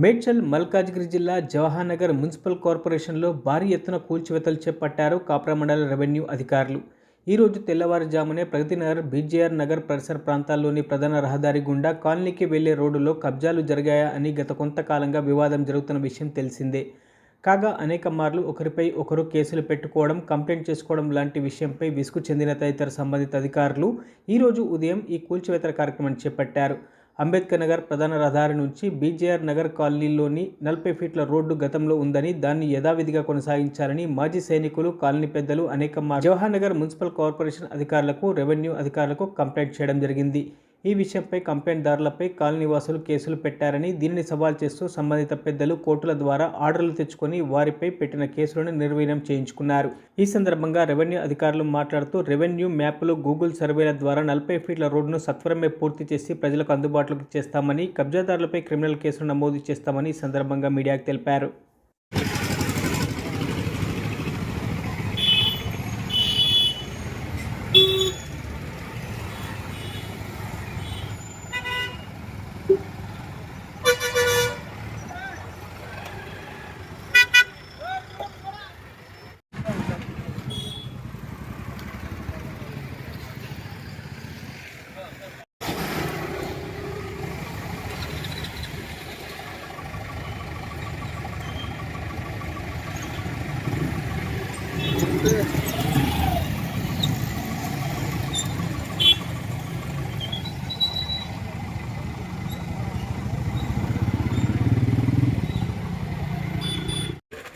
మేడ్చల్ మల్కాజ్గిరి జిల్లా జవహర్నగర్ మున్సిపల్ కార్పొరేషన్లో భారీ ఎత్తున కూల్చివేతలు చేపట్టారు కాప్రా మండల రెవెన్యూ అధికారులు. ఈరోజు తెల్లవారుజామునే ప్రగతినగర్, బీజేఆర్ నగర్ పరిసర ప్రాంతాల్లోని ప్రధాన రహదారి గుండా కాలనీకి వెళ్లే రోడ్డులో కబ్జాలు జరిగాయా అని గత కొంతకాలంగా వివాదం జరుగుతున్న విషయం తెలిసిందే. కాగా అనేక మార్లు ఒకరిపై ఒకరు కేసులు పెట్టుకోవడం, కంప్లైంట్ చేసుకోవడం లాంటి విషయంపై విసుగు చెందిన తదితర సంబంధిత అధికారులు ఈరోజు ఉదయం ఈ కూల్చివేతల కార్యక్రమాన్ని చేపట్టారు. అంబేద్కర్ నగర్ ప్రధాన రహదారి నుంచి బీజేఆర్ నగర్ కాలనీలోని 40 ఫీట్ల రోడ్డు గతంలో ఉందని, దాన్ని యథావిధిగా కొనసాగించాలని మాజీ సైనికులు, కాలనీ పెద్దలు అనేక జవహర్ నగర్ మున్సిపల్ కార్పొరేషన్ అధికారులకు, రెవెన్యూ అధికారులకు కంప్లైంట్ చేయడం జరిగింది. ఈ విషయంపై కంప్లైంట్దారులపై కాలనీవాసులు కేసులు పెట్టారని, దీనిని సవాల్ చేస్తూ సంబంధిత పెద్దలు కోర్టుల ద్వారా ఆర్డర్లు తెచ్చుకొని వారిపై పెట్టిన కేసులను నిర్వీర్యం చేయించుకున్నారు. ఈ సందర్భంగా రెవెన్యూ అధికారులు మాట్లాడుతూ, రెవెన్యూ మ్యాప్లు, గూగుల్ సర్వేల ద్వారా 40 ఫీట్ల రోడ్డును సత్వరమే పూర్తి చేసి ప్రజలకు అందుబాటులోకి చేస్తామని, కబ్జాదారులపై క్రిమినల్ కేసులు నమోదు చేస్తామని ఈ సందర్భంగా మీడియాకు తెలిపారు.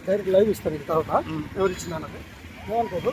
డైరెక్ట్ లైవ్ ఇస్తాను. ఇది తర్వాత ఎవరు ఇచ్చినా ఏమనుకోదు.